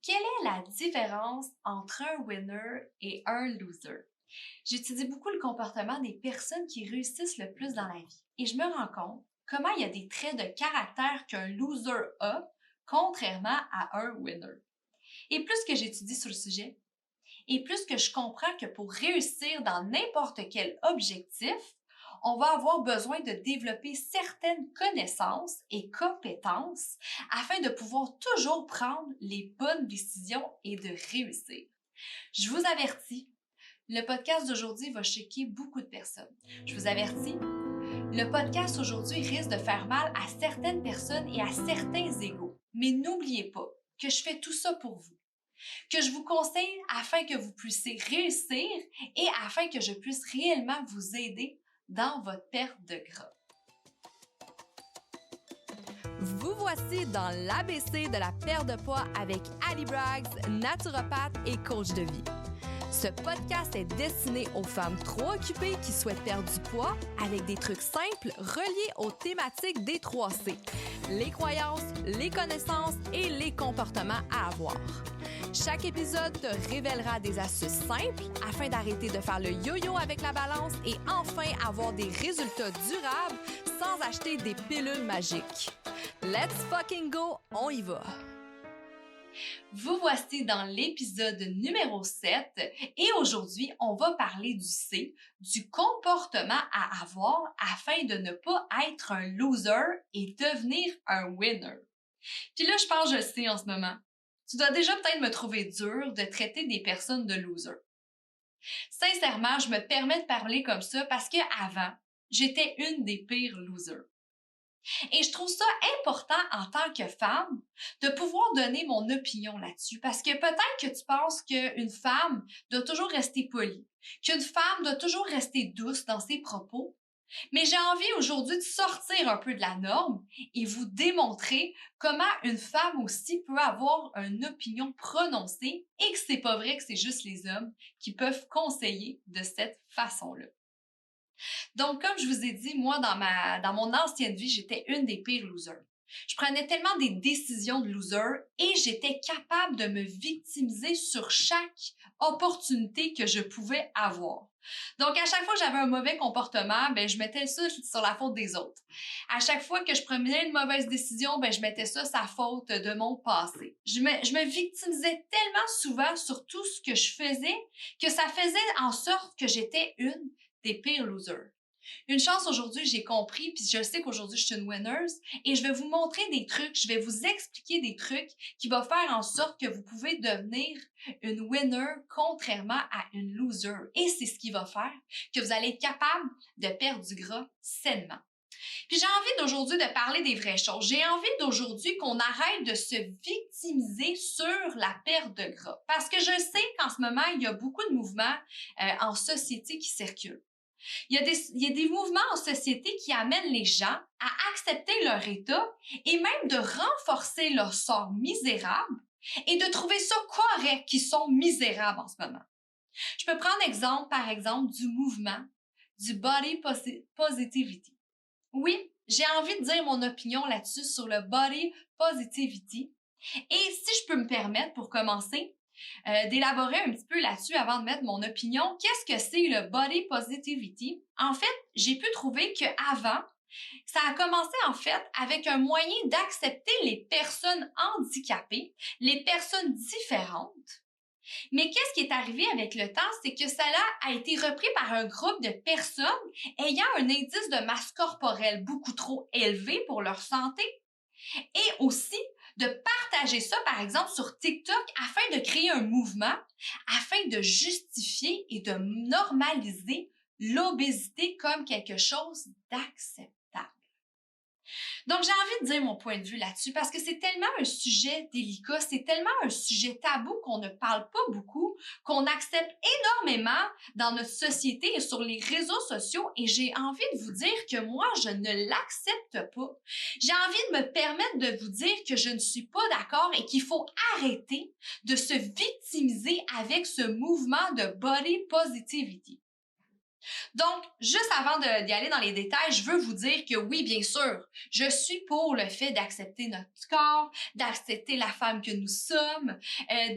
Quelle est la différence entre un winner et un loser? J'étudie beaucoup le comportement des personnes qui réussissent le plus dans la vie et je me rends compte comment il y a des traits de caractère qu'un loser a, contrairement à un winner. Et plus que j'étudie sur le sujet, et plus que je comprends que pour réussir dans n'importe quel objectif, on va avoir besoin de développer certaines connaissances et compétences afin de pouvoir toujours prendre les bonnes décisions et de réussir. Je vous avertis, le podcast d'aujourd'hui va choquer beaucoup de personnes. Je vous avertis, le podcast aujourd'hui risque de faire mal à certaines personnes et à certains égos. Mais n'oubliez pas que je fais tout ça pour vous, que je vous conseille afin que vous puissiez réussir et afin que je puisse réellement vous aider dans votre perte de gras. Vous voici dans l'ABC de la perte de poids avec Ali Braggs, naturopathe et coach de vie. Ce podcast est destiné aux femmes trop occupées qui souhaitent perdre du poids avec des trucs simples reliés aux thématiques des 3C, les croyances, les connaissances et les comportements à avoir. Chaque épisode te révélera des astuces simples afin d'arrêter de faire le yo-yo avec la balance et enfin avoir des résultats durables sans acheter des pilules magiques. Let's fucking go, on y va! Vous voici dans l'épisode numéro 7 et aujourd'hui, on va parler du C, du comportement à avoir afin de ne pas être un loser et devenir un winner. Puis là, je pense que je le sais en ce moment. Tu dois déjà peut-être me trouver dur de traiter des personnes de loser. Sincèrement, je me permets de parler comme ça parce qu'avant, j'étais une des pires losers. Et je trouve ça important en tant que femme de pouvoir donner mon opinion là-dessus parce que peut-être que tu penses qu'une femme doit toujours rester polie, qu'une femme doit toujours rester douce dans ses propos, mais j'ai envie aujourd'hui de sortir un peu de la norme et vous démontrer comment une femme aussi peut avoir une opinion prononcée et que c'est pas vrai que c'est juste les hommes qui peuvent conseiller de cette façon-là. Donc, comme je vous ai dit, moi, dans mon ancienne vie, j'étais une des pires losers. Je prenais tellement des décisions de loser et j'étais capable de me victimiser sur chaque opportunité que je pouvais avoir. Donc, à chaque fois que j'avais un mauvais comportement, je mettais ça sur la faute des autres. À chaque fois que je prenais une mauvaise décision, je mettais ça sur la faute de mon passé. Je me victimisais tellement souvent sur tout ce que je faisais que ça faisait en sorte que j'étais une des pires losers. Une chance aujourd'hui, j'ai compris, puis je sais qu'aujourd'hui, je suis une winner et je vais vous montrer des trucs, je vais vous expliquer des trucs qui vont faire en sorte que vous pouvez devenir une winner contrairement à une loser. Et c'est ce qui va faire que vous allez être capable de perdre du gras sainement. Puis j'ai envie d'aujourd'hui de parler des vraies choses. J'ai envie d'aujourd'hui qu'on arrête de se victimiser sur la perte de gras. Parce que je sais qu'en ce moment, il y a beaucoup de mouvements en société qui circulent. Il y a des mouvements en société qui amènent les gens à accepter leur état et même de renforcer leur sort misérable et de trouver ça correct qu'ils sont misérables en ce moment. Je peux prendre exemple, par exemple, du mouvement du body positivity. Oui, j'ai envie de dire mon opinion là-dessus sur le body positivity. Et si je peux me permettre, pour commencer, d'élaborer un petit peu là-dessus avant de mettre mon opinion. Qu'est-ce que c'est le body positivity? En fait, j'ai pu trouver qu'avant, ça a commencé en fait avec un moyen d'accepter les personnes handicapées, les personnes différentes. Mais qu'est-ce qui est arrivé avec le temps, c'est que cela a été repris par un groupe de personnes ayant un indice de masse corporelle beaucoup trop élevé pour leur santé et aussi de partager ça, par exemple, sur TikTok afin de créer un mouvement, afin de justifier et de normaliser l'obésité comme quelque chose d'acceptable. Donc, j'ai envie de dire mon point de vue là-dessus parce que c'est tellement un sujet délicat, c'est tellement un sujet tabou qu'on ne parle pas beaucoup, qu'on accepte énormément dans notre société et sur les réseaux sociaux et j'ai envie de vous dire que moi, je ne l'accepte pas. J'ai envie de me permettre de vous dire que je ne suis pas d'accord et qu'il faut arrêter de se victimiser avec ce mouvement de body positivity. Donc, juste avant d'y aller dans les détails, je veux vous dire que oui, bien sûr, je suis pour le fait d'accepter notre corps, d'accepter la femme que nous sommes,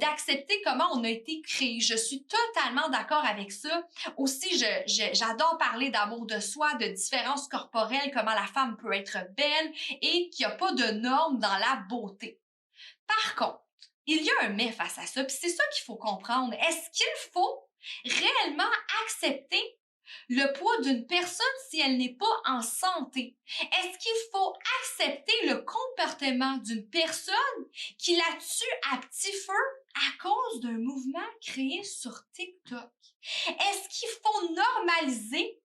d'accepter comment on a été créé. Je suis totalement d'accord avec ça. Aussi, j'adore parler d'amour de soi, de différences corporelles, comment la femme peut être belle et qu'il n'y a pas de normes dans la beauté. Par contre, il y a un mais face à ça, puis c'est ça qu'il faut comprendre. Est-ce qu'il faut réellement accepter le poids d'une personne si elle n'est pas en santé? Est-ce qu'il faut accepter le comportement d'une personne qui la tue à petit feu à cause d'un mouvement créé sur TikTok? Est-ce qu'il faut normaliser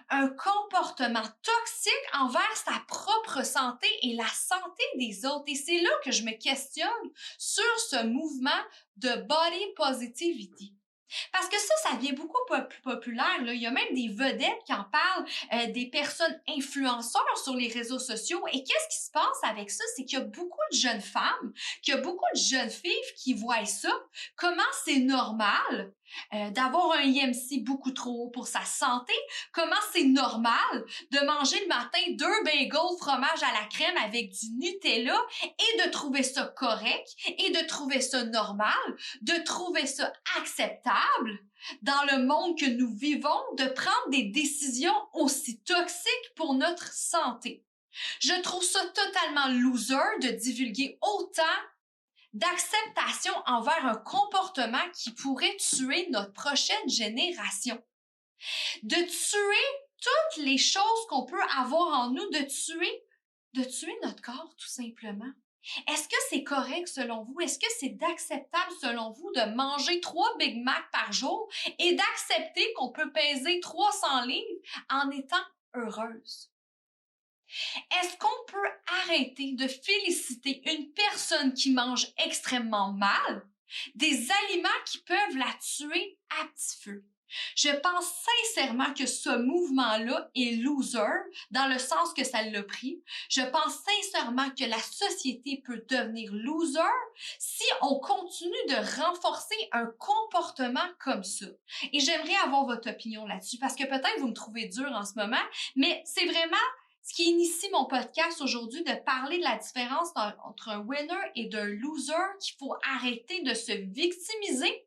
un comportement toxique envers sa propre santé et la santé des autres? Et c'est là que je me questionne sur ce mouvement de body positivity. Parce que ça devient beaucoup plus populaire. Là. Il y a même des vedettes qui en parlent, des personnes influenceurs sur les réseaux sociaux. Et qu'est-ce qui se passe avec ça? C'est qu'il y a beaucoup de jeunes femmes, qu'il y a beaucoup de jeunes filles qui voient ça. Comment c'est normal d'avoir un IMC beaucoup trop haut pour sa santé? Comment c'est normal de manger le matin 2 bagels fromage à la crème avec du Nutella et de trouver ça correct et de trouver ça normal, de trouver ça acceptable dans le monde que nous vivons, de prendre des décisions aussi toxiques pour notre santé? Je trouve ça totalement loser de divulguer autant d'acceptation envers un comportement qui pourrait tuer notre prochaine génération. De tuer toutes les choses qu'on peut avoir en nous, de tuer notre corps tout simplement. Est-ce que c'est correct selon vous? Est-ce que c'est acceptable selon vous de manger 3 Big Mac par jour et d'accepter qu'on peut peser 300 livres en étant heureuse? Est-ce qu'on peut arrêter de féliciter une personne qui mange extrêmement mal, des aliments qui peuvent la tuer à petit feu? Je pense sincèrement que ce mouvement-là est loser dans le sens que ça l'a pris. Je pense sincèrement que la société peut devenir loser si on continue de renforcer un comportement comme ça. Et j'aimerais avoir votre opinion là-dessus parce que peut-être vous me trouvez dur en ce moment, mais c'est vraiment ce qui initie mon podcast aujourd'hui, de parler de la différence entre un winner et d'un loser, qu'il faut arrêter de se victimiser.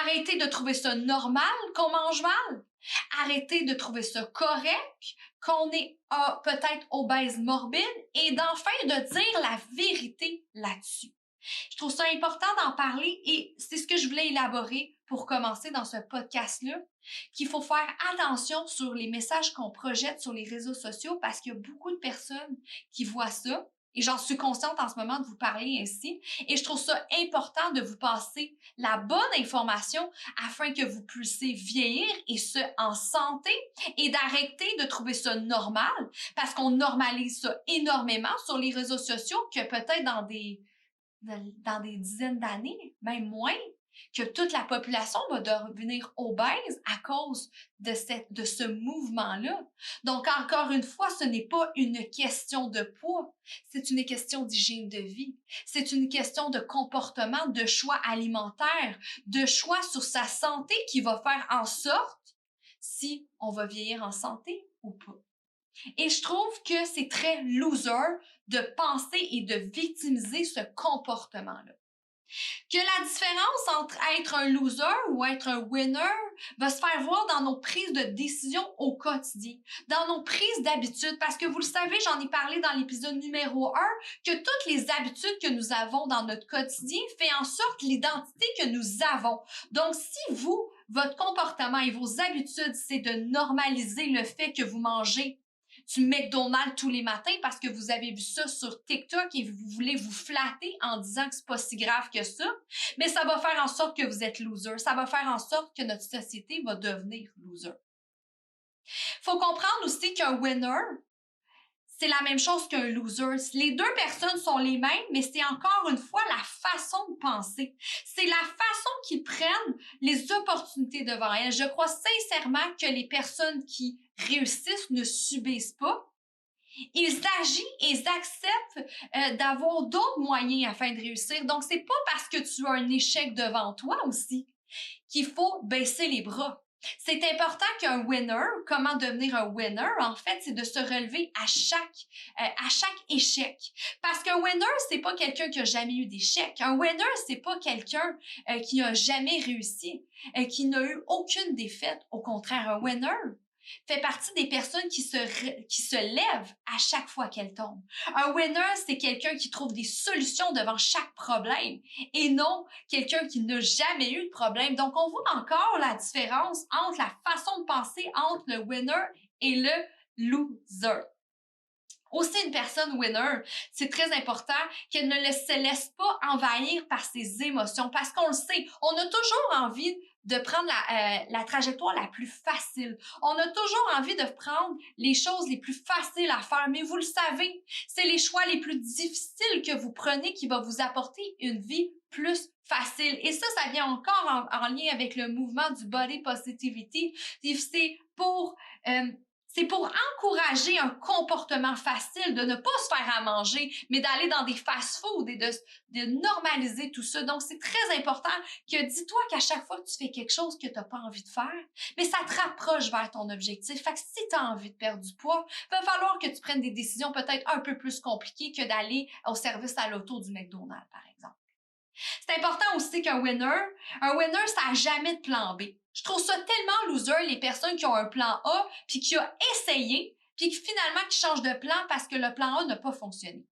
Arrêtez de trouver ça normal qu'on mange mal. Arrêtez de trouver ça correct qu'on est peut-être obèse morbide et d'enfin de dire la vérité là-dessus. Je trouve ça important d'en parler et c'est ce que je voulais élaborer pour commencer dans ce podcast-là, qu'il faut faire attention sur les messages qu'on projette sur les réseaux sociaux parce qu'il y a beaucoup de personnes qui voient ça. Et j'en suis consciente en ce moment de vous parler ainsi. Et je trouve ça important de vous passer la bonne information afin que vous puissiez vieillir et ce, en santé et d'arrêter de trouver ça normal parce qu'on normalise ça énormément sur les réseaux sociaux que peut-être dans des dizaines d'années, même moins, que toute la population va devenir obèse à cause de ce mouvement-là. Donc, encore une fois, ce n'est pas une question de poids, c'est une question d'hygiène de vie. C'est une question de comportement, de choix alimentaire, de choix sur sa santé qui va faire en sorte si on va vieillir en santé ou pas. Et je trouve que c'est très loser de penser et de victimiser ce comportement-là. Que la différence entre être un loser ou être un winner va se faire voir dans nos prises de décision au quotidien, dans nos prises d'habitude, parce que vous le savez, j'en ai parlé dans l'épisode numéro 1, que toutes les habitudes que nous avons dans notre quotidien fait en sorte l'identité que nous avons. Donc, si vous, votre comportement et vos habitudes, c'est de normaliser le fait que vous mangez du McDonald's tous les matins parce que vous avez vu ça sur TikTok et vous voulez vous flatter en disant que c'est pas si grave que ça, mais ça va faire en sorte que vous êtes loser. Ça va faire en sorte que notre société va devenir loser. Faut comprendre aussi qu'un winner, c'est la même chose qu'un loser. Les deux personnes sont les mêmes, mais c'est encore une fois la façon de penser. C'est la façon qu'ils prennent les opportunités devant elles. Je crois sincèrement que les personnes qui réussissent ne subissent pas. Ils agissent et ils acceptent d'avoir d'autres moyens afin de réussir. Donc, c'est pas parce que tu as un échec devant toi aussi qu'il faut baisser les bras. C'est important qu'un winner, comment devenir un winner, en fait, c'est de se relever à chaque échec. Parce qu'un winner, c'est pas quelqu'un qui a jamais eu d'échec. Un winner, c'est pas quelqu'un qui a jamais réussi, qui n'a eu aucune défaite. Au contraire, un winner fait partie des personnes qui se lèvent à chaque fois qu'elles tombent. Un winner, c'est quelqu'un qui trouve des solutions devant chaque problème et non quelqu'un qui n'a jamais eu de problème. Donc, on voit encore la différence entre la façon de penser entre le winner et le loser. Aussi, une personne winner, c'est très important qu'elle ne se laisse pas envahir par ses émotions parce qu'on le sait, on a toujours envie de prendre la trajectoire la plus facile. On a toujours envie de prendre les choses les plus faciles à faire, mais vous le savez, c'est les choix les plus difficiles que vous prenez qui vont vous apporter une vie plus facile. Et ça vient encore en lien avec le mouvement du body positivity. C'est pour encourager un comportement facile, de ne pas se faire à manger, mais d'aller dans des fast-foods et de normaliser tout ça. Donc, c'est très important que dis-toi qu'à chaque fois que tu fais quelque chose que tu n'as pas envie de faire, mais ça te rapproche vers ton objectif. Fait que si tu as envie de perdre du poids, il va falloir que tu prennes des décisions peut-être un peu plus compliquées que d'aller au service à l'auto du McDonald's, par exemple. C'est important aussi un winner, ça n'a jamais de plan B. Je trouve ça tellement loser, les personnes qui ont un plan A, puis qui ont essayé, puis qui finalement qui changent de plan parce que le plan A n'a pas fonctionné.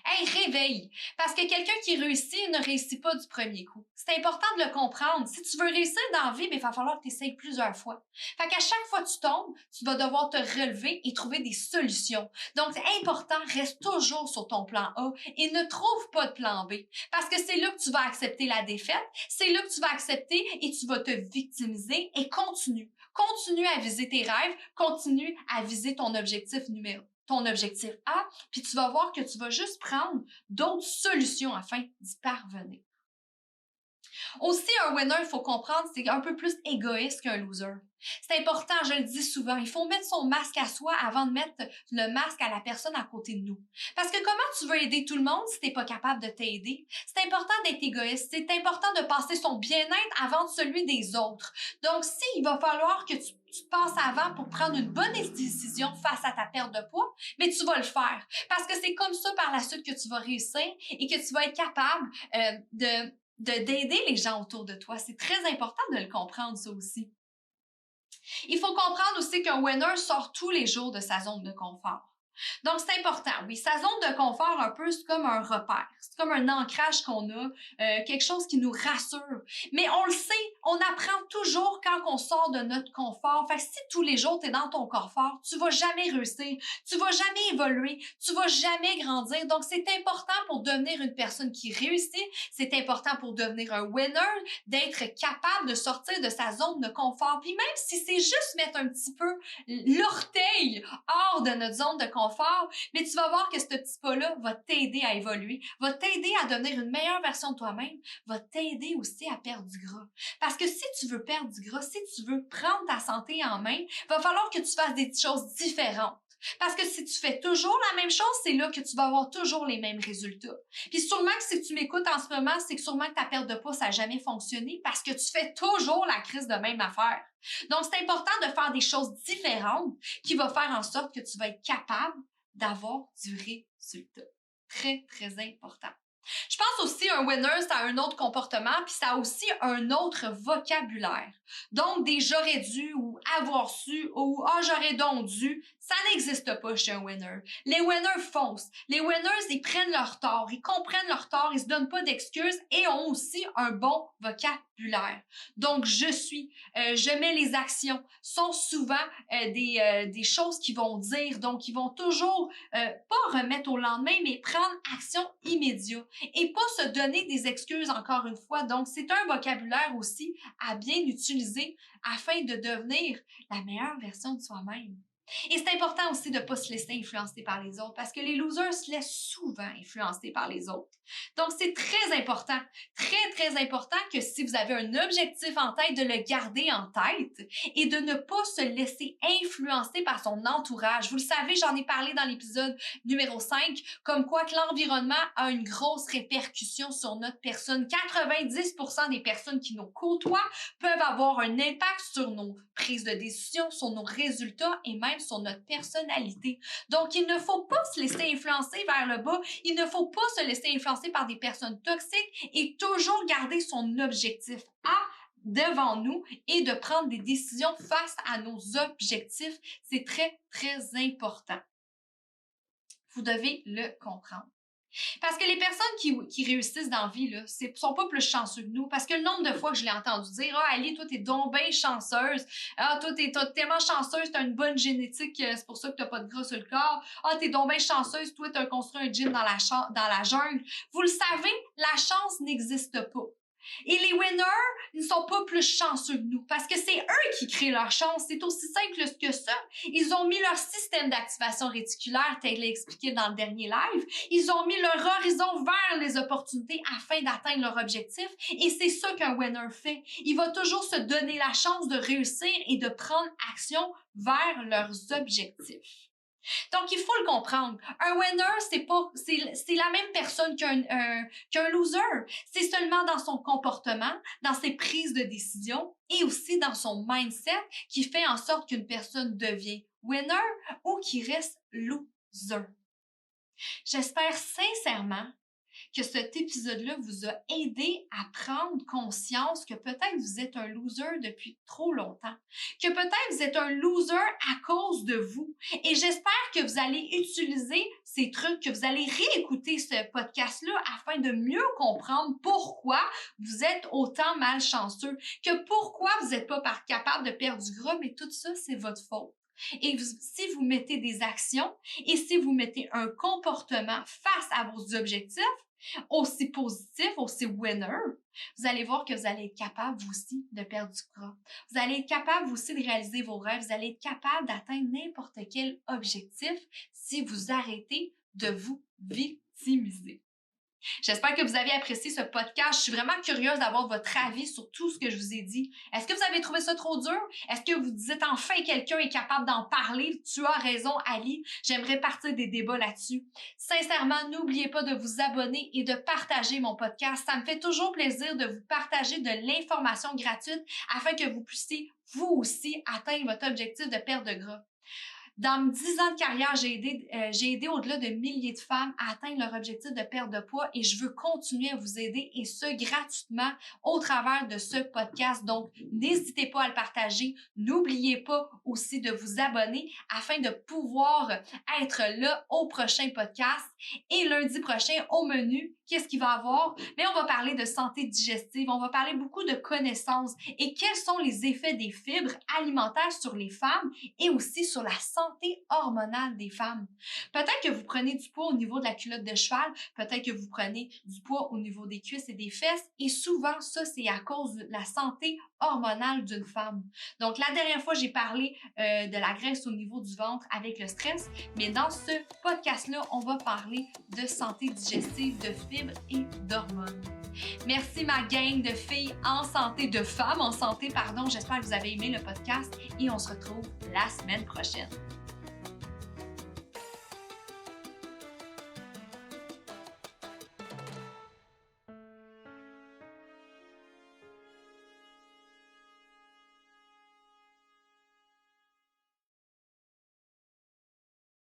Hey, réveille! Parce que quelqu'un qui réussit ne réussit pas du premier coup. C'est important de le comprendre. Si tu veux réussir dans la vie, il va falloir que tu essayes plusieurs fois. Fait qu'à chaque fois que tu tombes, tu vas devoir te relever et trouver des solutions. Donc, c'est important, reste toujours sur ton plan A et ne trouve pas de plan B. Parce que c'est là que tu vas accepter la défaite, c'est là que tu vas accepter et tu vas te victimiser et continue. Continue à viser tes rêves, continue à viser ton objectif A, puis tu vas voir que tu vas juste prendre d'autres solutions afin d'y parvenir. Aussi, un winner, il faut comprendre, c'est un peu plus égoïste qu'un loser. C'est important, je le dis souvent, il faut mettre son masque à soi avant de mettre le masque à la personne à côté de nous. Parce que comment tu veux aider tout le monde si tu n'es pas capable de t'aider? C'est important d'être égoïste, c'est important de passer son bien-être avant celui des autres. Donc, il va falloir que tu te passes avant pour prendre une bonne décision face à ta perte de poids, mais tu vas le faire. Parce que c'est comme ça par la suite que tu vas réussir et que tu vas être capable d'aider les gens autour de toi. C'est très important de le comprendre, ça aussi. Il faut comprendre aussi qu'un winner sort tous les jours de sa zone de confort. Donc, c'est important. Oui, sa zone de confort, un peu, c'est comme un repère. C'est comme un ancrage qu'on a, quelque chose qui nous rassure. Mais on le sait, on apprend toujours quand on sort de notre confort. Fait que si tous les jours, tu es dans ton confort, tu vas jamais réussir, tu vas jamais évoluer, tu vas jamais grandir. Donc, c'est important pour devenir une personne qui réussit, c'est important pour devenir un winner, d'être capable de sortir de sa zone de confort. Puis même si c'est juste mettre un petit peu l'orteil hors de notre zone de confort, mais tu vas voir que ce petit pas-là va t'aider à évoluer, va t'aider à devenir une meilleure version de toi-même, va t'aider aussi à perdre du gras. Parce que si tu veux perdre du gras, si tu veux prendre ta santé en main, il va falloir que tu fasses des choses différentes. Parce que si tu fais toujours la même chose, c'est là que tu vas avoir toujours les mêmes résultats. Puis sûrement que si tu m'écoutes en ce moment, c'est que sûrement que ta perte de poids, ça n'a jamais fonctionné parce que tu fais toujours la crise de même affaire. Donc, c'est important de faire des choses différentes qui vont faire en sorte que tu vas être capable d'avoir du résultat. Très, très important. Je pense aussi un winner, ça a un autre comportement, puis ça a aussi un autre vocabulaire. Donc, des j'aurais dû ou avoir su ou j'aurais donc dû, ça n'existe pas chez un winner. Les winners foncent. Les winners, ils prennent leur tort, ils comprennent leur tort, ils se donnent pas d'excuses et ont aussi un bon vocabulaire. Donc, je mets les actions, sont souvent des choses qu'ils vont dire. Donc, ils vont toujours pas remettre au lendemain, mais prendre action immédiate et pas se donner des excuses encore une fois. Donc, c'est un vocabulaire aussi à bien utiliser afin de devenir la meilleure version de soi-même. Et c'est important aussi de ne pas se laisser influencer par les autres parce que les losers se laissent souvent influencer par les autres. Donc, c'est très important que si vous avez un objectif en tête, de le garder en tête et de ne pas se laisser influencer par son entourage. Vous le savez, j'en ai parlé dans l'épisode numéro 5, comme quoi que l'environnement a une grosse répercussion sur notre personne. 90% des personnes qui nous côtoient peuvent avoir un impact sur nos prises de décision, sur nos résultats et même sur notre personnalité. Donc, il ne faut pas se laisser influencer vers le bas. Il ne faut pas se laisser influencer par des personnes toxiques et toujours garder son objectif devant nous et de prendre des décisions face à nos objectifs. C'est très, très important. Vous devez le comprendre. Parce que les personnes qui réussissent dans la vie, là, sont pas plus chanceux que nous. Parce que le nombre de fois que je l'ai entendu dire « Ah, Ali, toi, t'es donc bien chanceuse. Ah, toi, t'es tellement chanceuse, t'as une bonne génétique, c'est pour ça que t'as pas de gras sur le corps. Ah, t'es donc bien chanceuse, toi, t'as construit un gym dans la jungle. » Vous le savez, la chance n'existe pas. Et les winners ne sont pas plus chanceux que nous parce que c'est eux qui créent leur chance. C'est aussi simple que ça. Ils ont mis leur système d'activation réticulaire, tel que je l'ai expliqué dans le dernier live. Ils ont mis leur horizon vers les opportunités afin d'atteindre leur objectif. Et c'est ça qu'un winner fait. Il va toujours se donner la chance de réussir et de prendre action vers leurs objectifs. Donc, il faut le comprendre. Un winner, c'est la même personne qu'un loser. C'est seulement dans son comportement, dans ses prises de décision et aussi dans son mindset qui fait en sorte qu'une personne devient winner ou qui reste loser. J'espère sincèrement que cet épisode-là vous a aidé à prendre conscience que peut-être vous êtes un loser depuis trop longtemps, que peut-être vous êtes un loser à cause de vous. Et j'espère que vous allez utiliser ces trucs, que vous allez réécouter ce podcast-là afin de mieux comprendre pourquoi vous êtes autant malchanceux, que pourquoi vous n'êtes pas capable de perdre du gras, mais tout ça, c'est votre faute. Et si vous mettez des actions et si vous mettez un comportement face à vos objectifs, aussi positif, aussi winner, vous allez voir que vous allez être capable, vous aussi, de perdre du gras. Vous allez être capable, vous aussi, de réaliser vos rêves. Vous allez être capable d'atteindre n'importe quel objectif si vous arrêtez de vous victimiser. J'espère que vous avez apprécié ce podcast. Je suis vraiment curieuse d'avoir votre avis sur tout ce que je vous ai dit. Est-ce que vous avez trouvé ça trop dur? Est-ce que vous dites enfin quelqu'un est capable d'en parler? Tu as raison, Ali. J'aimerais partir des débats là-dessus. Sincèrement, n'oubliez pas de vous abonner et de partager mon podcast. Ça me fait toujours plaisir de vous partager de l'information gratuite afin que vous puissiez, vous aussi, atteindre votre objectif de perte de gras. Dans 10 ans de carrière, j'ai aidé au-delà de milliers de femmes à atteindre leur objectif de perte de poids et je veux continuer à vous aider et ce gratuitement au travers de ce podcast. Donc, n'hésitez pas à le partager. N'oubliez pas aussi de vous abonner afin de pouvoir être là au prochain podcast. Et lundi prochain, au menu, qu'est-ce qu'il va y avoir? Bien, on va parler de santé digestive, on va parler beaucoup de connaissances et quels sont les effets des fibres alimentaires sur les femmes et aussi sur la santé hormonale des femmes. Peut-être que vous prenez du poids au niveau de la culotte de cheval, peut-être que vous prenez du poids au niveau des cuisses et des fesses et souvent ça, c'est à cause de la santé hormonale d'une femme. Donc, la dernière fois, j'ai parlé de la graisse au niveau du ventre avec le stress, mais dans ce podcast-là, on va parler de santé digestive, de fibres et d'hormones. Merci ma gang de filles en santé, de femmes en santé, pardon. J'espère que vous avez aimé le podcast et on se retrouve la semaine prochaine.